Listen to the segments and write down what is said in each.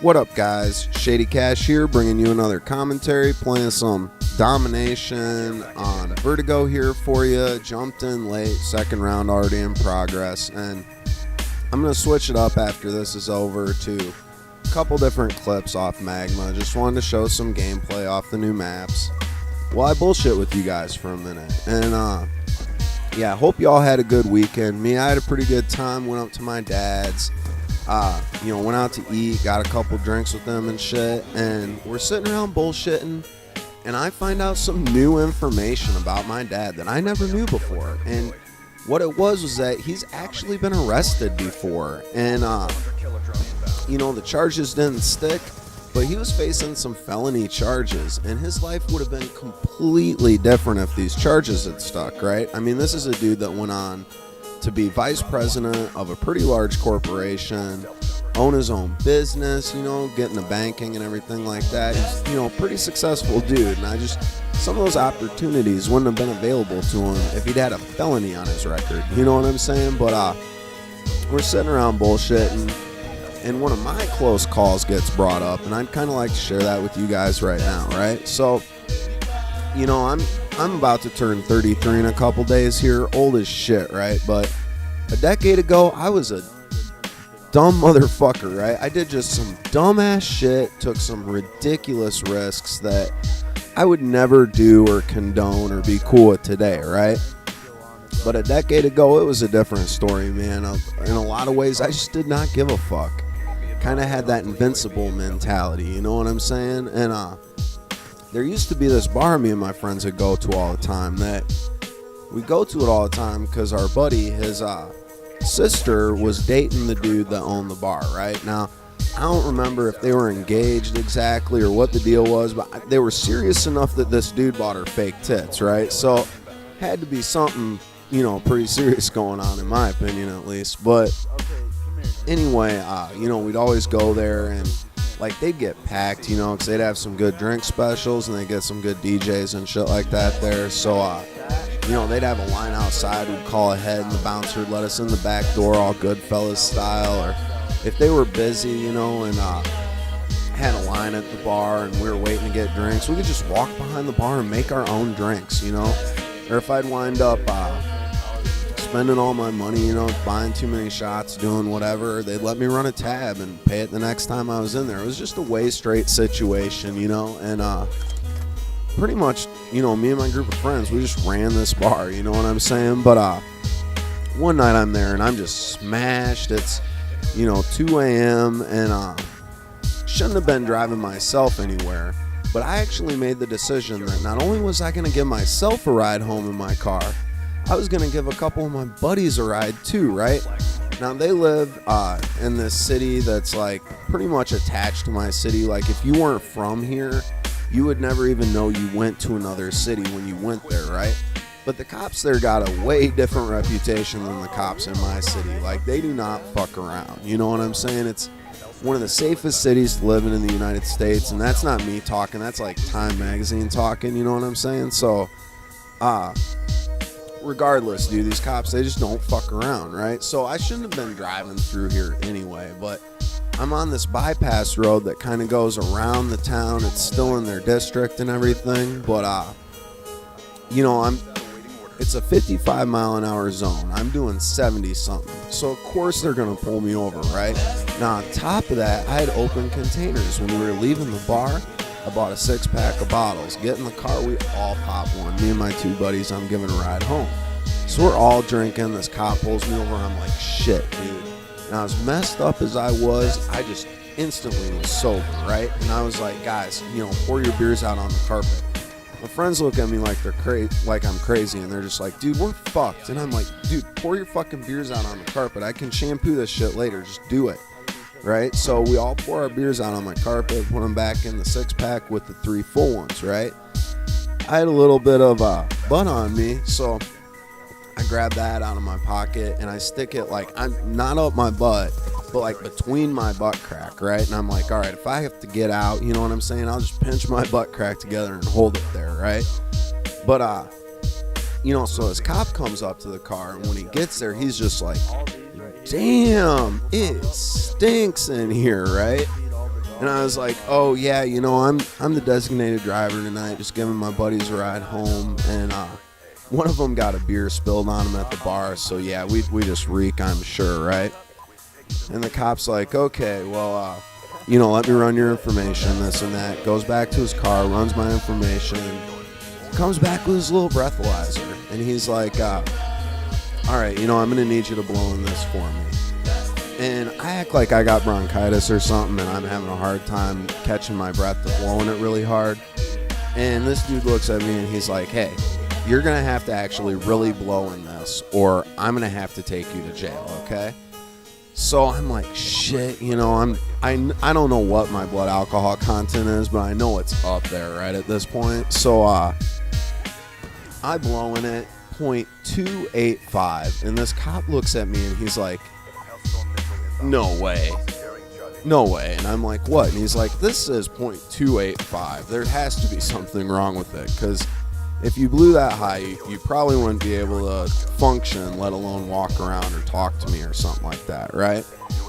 What up, guys? Shady Cash here, bringing you another commentary, playing some Domination on Vertigo here for you. Jumped in late, second round already in progress, and I'm going to switch it up after this is over to a couple different clips off Magma. Just wanted to show some gameplay off the new maps. Well, I bullshit with you guys for a minute, and yeah, hope y'all had a good weekend. Me, I had a pretty good time, went up to my dad's. Went out to eat, got a couple drinks with them and shit, and we're sitting around bullshitting, and I find out some new information about my dad that I never knew before. And what it was that he's actually been arrested before, and the charges didn't stick, but he was facing some felony charges, and his life would have been completely different if these charges had stuck, right? I mean, this is a dude that went on to be vice president of a pretty large corporation, own his own business, get into banking and everything like that. He's, pretty successful dude, and some of those opportunities wouldn't have been available to him if he'd had a felony on his record, you know what I'm saying? But we're sitting around bullshitting, and one of my close calls gets brought up, and I'd kind of like to share that with you guys right now, right? So, I'm about to turn 33 in a couple days here, old as shit, right? But a decade ago, I was a dumb motherfucker, right? I did just some dumbass shit, took some ridiculous risks that I would never do or condone or be cool with today, right? But a decade ago, it was a different story, man. In a lot of ways, I just did not give a fuck. Kind of had that invincible mentality, you know what I'm saying? And there used to be this bar me and my friends would go to all the time, that we go to it all the time because our buddy, his sister, was dating the dude that owned the bar, right? Now, I don't remember if they were engaged exactly or what the deal was, but they were serious enough that this dude bought her fake tits, right? So, had to be something, pretty serious going on, in my opinion, at least. But anyway, we'd always go there, and they'd get packed, because they'd have some good drink specials, and they'd get some good DJs and shit like that there. So, they'd have a line outside, we'd call ahead, and the bouncer would let us in the back door, all Goodfellas style. Or if they were busy, and had a line at the bar, and we were waiting to get drinks, we could just walk behind the bar and make our own drinks, Or if I'd wind up spending all my money, buying too many shots, doing whatever, they'd let me run a tab and pay it the next time I was in there. It was just a way straight situation, and pretty much, me and my group of friends, we just ran this bar, you know what I'm saying? But one night I'm there and I'm just smashed. It's 2 a.m. and shouldn't have been driving myself anywhere, but I actually made the decision that not only was I going to give myself a ride home in my car, I was going to give a couple of my buddies a ride too, right? Now, they live in this city that's pretty much attached to my city. If you weren't from here, you would never even know you went to another city when you went there, right? But the cops there got a way different reputation than the cops in my city. They do not fuck around, you know what I'm saying? It's one of the safest cities to live in the United States, and that's not me talking, that's Time Magazine talking, you know what I'm saying? So, regardless, dude, these cops, they just don't fuck around, right? So I shouldn't have been driving through here anyway, but I'm on this bypass road that kind of goes around the town. It's still in their district and everything, but it's a 55 mile an hour zone. I'm doing 70 something, so of course they're gonna pull me over, right? Now, on top of that, I had open containers. When we were leaving the bar, I bought a 6-pack of bottles. Get in the car, we all pop one. Me and my two buddies, I'm giving a ride home. So we're all drinking. This cop pulls me over. I'm like, shit, dude. Now, as messed up as I was, I just instantly was sober, right? And I was like, guys, pour your beers out on the carpet. My friends look at me like I'm crazy, and they're just like, dude, we're fucked. And I'm like, dude, pour your fucking beers out on the carpet. I can shampoo this shit later. Just do it. Right? So we all pour our beers out on my carpet, put them back in the 6-pack with the 3 full ones, right? I had a little bit of butt on me, so I grab that out of my pocket and I stick it I'm not up my butt, but between my butt crack, right? And I'm like, all right, if I have to get out, you know what I'm saying? I'll just pinch my butt crack together and hold it there, right? But so this cop comes up to the car, and when he gets there, he's just like, damn, it stinks in here, right? And I was like, oh yeah, I'm the designated driver tonight, just giving my buddies a ride home. And one of them got a beer spilled on him at the bar, so yeah, we just reek, I'm sure, right? And the cop's like, okay, well, let me run your information, this and that. Goes back to his car, runs my information, comes back with his little breathalyzer, and he's like, all right, I'm going to need you to blow in this for me. And I act like I got bronchitis or something, and I'm having a hard time catching my breath to blowing it really hard. And this dude looks at me and he's like, hey, you're going to have to actually really blow in this, or I'm going to have to take you to jail, okay? So I'm like, shit, I don't know what my blood alcohol content is, but I know it's up there right at this point. So I blow in it, 0.285, and this cop looks at me and he's like, no way. And I'm like, what? And he's like, this says 0.285. There has to be something wrong with it, because if you blew that high, you probably wouldn't be able to function, let alone walk around or talk to me or something like that, right?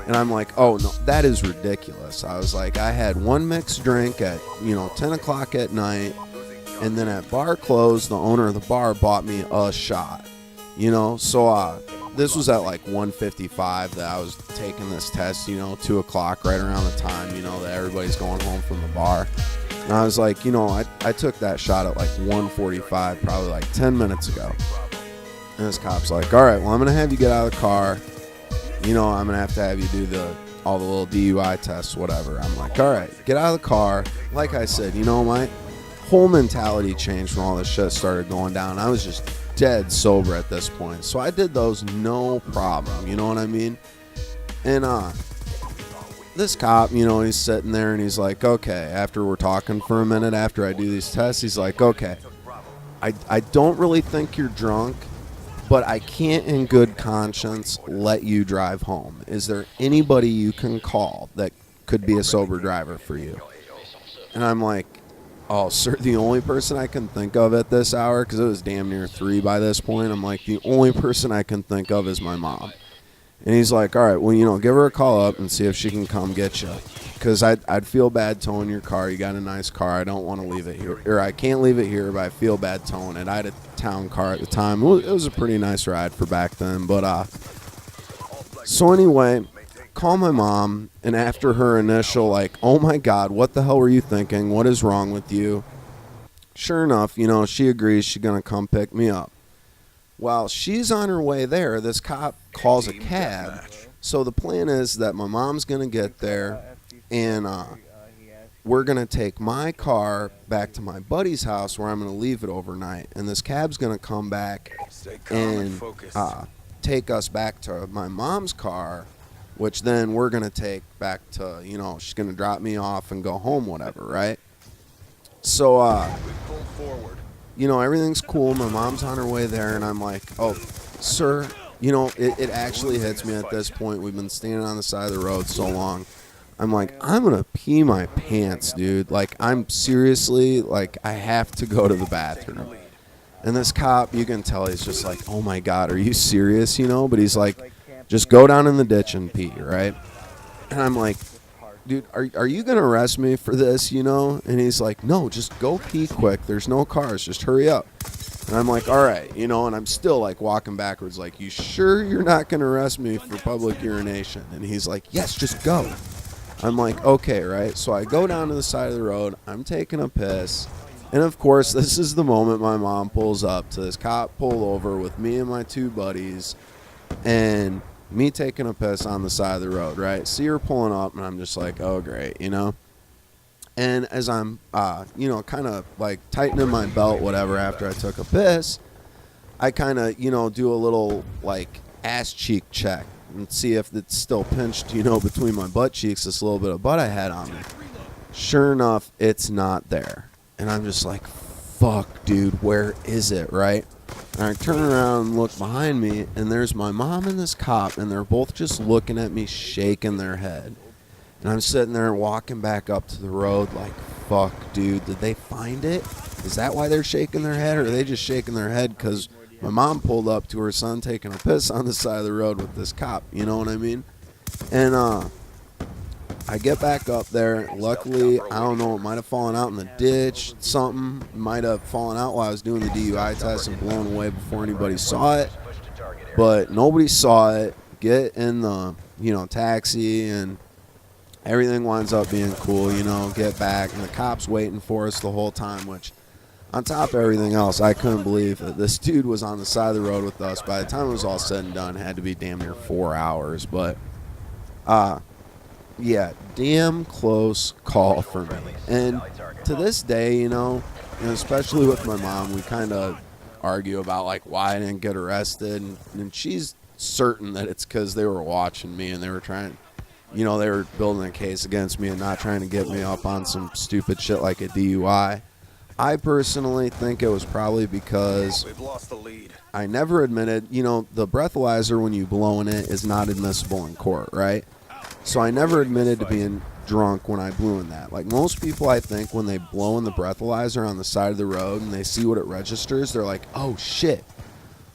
And I'm like, oh, no, that is ridiculous. I was like, I had one mixed drink at, 10 o'clock at night, and then at bar close, the owner of the bar bought me a shot, So this was at like 1:55 that I was taking this test, 2 o'clock, right around the time, that everybody's going home from the bar. And I was like, I took that shot at like 1:45, probably like 10 minutes ago. And this cop's like, all right, well, I'm going to have you get out of the car. I'm going to have you do all the little DUI tests, whatever. I'm like, all right, get out of the car. Like I said, my whole mentality changed when all this shit started going down. I was just dead sober at this point. So I did those no problem, you know what I mean? And this cop, he's sitting there and he's like, okay, after we're talking for a minute after I do these tests, he's like, okay, I don't really think you're drunk, but I can't in good conscience let you drive home. Is there anybody you can call that could be a sober driver for you? And I'm like, oh, sir, the only person I can think of at this hour, because it was damn near 3 by this point, I'm like, the only person I can think of is my mom. And he's like, all right, well, give her a call up and see if she can come get you. Because I'd feel bad towing your car. You got a nice car. I don't want to leave it here. Or I can't leave it here, but I feel bad towing it. I had a town car at the time. It was a pretty nice ride for back then. But so anyway, call my mom. And after her initial, like, oh, my God, what the hell were you thinking? What is wrong with you? Sure enough, she agrees she's going to come pick me up. While she's on her way there, this cop calls a cab. So the plan is that my mom's going to get there, and we're going to take my car back to my buddy's house where I'm going to leave it overnight. And this cab's going to come back and take us back to my mom's car, which then we're going to take back to, she's going to drop me off and go home, whatever, right? So, everything's cool. My mom's on her way there, and I'm like, oh, sir, it actually hits me at this point. We've been standing on the side of the road so long. I'm like, I'm going to pee my pants, dude. Like, I'm seriously, like, I have to go to the bathroom. And this cop, you can tell he's just like, oh, my God, are you serious, But he's like, just go down in the ditch and pee, right? And I'm like, dude, are you going to arrest me for this, And he's like, no, just go pee quick. There's no cars. Just hurry up. And I'm like, all right, and I'm still like walking backwards like, you sure you're not going to arrest me for public urination? And he's like, yes, just go. I'm like, okay, right? So I go down to the side of the road. I'm taking a piss. And, of course, this is the moment my mom pulls up to this cop pull over with me and my 2 buddies and me taking a piss on the side of the road, right? See her pulling up, and I'm just like, oh, great, And as I'm, kind of like tightening my belt, whatever, after I took a piss, I kind of, do a little like ass cheek check and see if it's still pinched, between my butt cheeks, this little bit of butt I had on me. Sure enough, it's not there. And I'm just like, fuck, dude, where is it, right? And I turn around and look behind me, and there's my mom and this cop, and they're both just looking at me, shaking their head. And I'm sitting there walking back up to the road like, fuck, dude, did they find it? Is that why they're shaking their head, or are they just shaking their head because my mom pulled up to her son taking a piss on the side of the road with this cop? You know what I mean? And I get back up there. Luckily, I don't know, it might have fallen out in the ditch. Something might have fallen out while I was doing the DUI test and blown away before anybody saw it. But nobody saw it. Get in the, taxi, and everything winds up being cool, get back. And the cops waiting for us the whole time, which, on top of everything else, I couldn't believe that this dude was on the side of the road with us. By the time it was all said and done, it had to be damn near 4 hours. But, yeah, damn close call for me. And to this day, and especially with my mom, we kind of argue about, like, why I didn't get arrested. And she's certain that it's because they were watching me and they were trying, they were building a case against me and not trying to get me up on some stupid shit like a DUI. I personally think it was probably because we've lost the lead. I never admitted, the breathalyzer when you blow in it is not admissible in court, right? So I never admitted to being drunk when I blew in that. Like most people, I think, when they blow in the breathalyzer on the side of the road and they see what it registers, they're like, oh shit,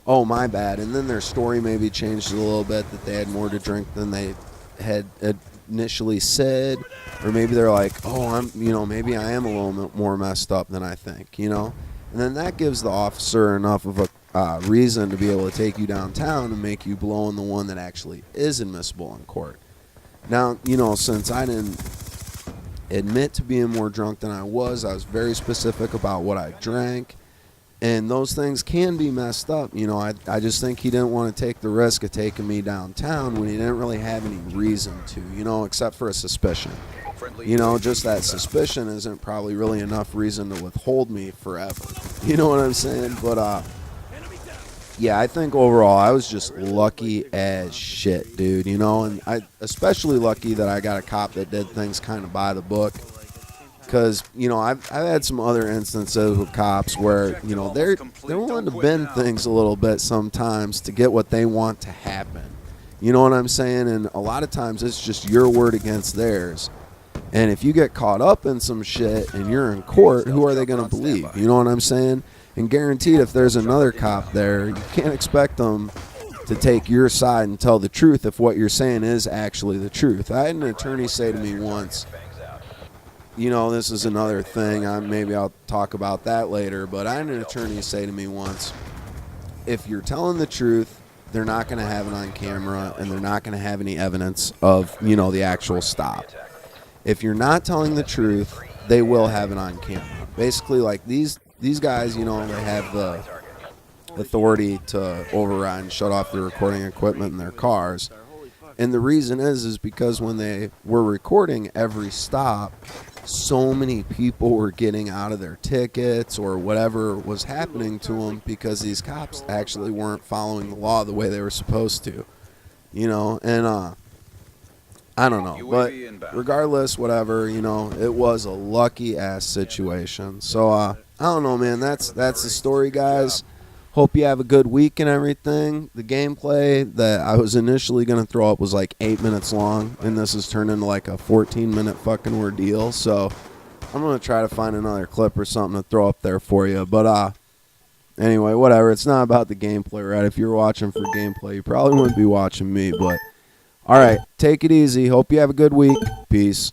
oh my bad. And then their story maybe changed a little bit, that they had more to drink than they had initially said, or maybe they're like, oh, maybe I am a little bit more messed up than I think, And then that gives the officer enough of a reason to be able to take you downtown and make you blow in the one that actually is admissible in court. Now, since I didn't admit to being more drunk than I was very specific about what I drank, and those things can be messed up. I just think he didn't want to take the risk of taking me downtown when he didn't really have any reason to, except for a suspicion. Just that suspicion isn't probably really enough reason to withhold me forever. You know what I'm saying? But, yeah, I think overall I was just lucky as shit, dude, and I especially lucky that I got a cop that did things kind of by the book, because, I've had some other instances with cops where, they're willing to bend things a little bit sometimes to get what they want to happen. You know what I'm saying? And a lot of times it's just your word against theirs. And if you get caught up in some shit and you're in court, who are they going to believe? You know what I'm saying? And guaranteed, if there's another cop there, you can't expect them to take your side and tell the truth if what you're saying is actually the truth. I had an attorney say to me once, this is another thing, maybe I'll talk about that later, but I had an attorney say to me once, if you're telling the truth, they're not going to have it on camera and they're not going to have any evidence of, the actual stop. If you're not telling the truth, they will have it on camera. Basically, like these guys, they have the authority to override and shut off the recording equipment in their cars. And the reason is because when they were recording every stop, so many people were getting out of their tickets or whatever was happening to them because these cops actually weren't following the law the way they were supposed to. And I don't know, but regardless, whatever, it was a lucky-ass situation. So, I don't know, man, that's the story, guys. Hope you have a good week and everything. The gameplay that I was initially going to throw up was like 8 minutes long, and this has turned into like a 14-minute fucking ordeal. So, I'm going to try to find another clip or something to throw up there for you. But, anyway, whatever. It's not about the gameplay, right? If you're watching for gameplay, you probably wouldn't be watching me, but... All right, take it easy. Hope you have a good week. Peace.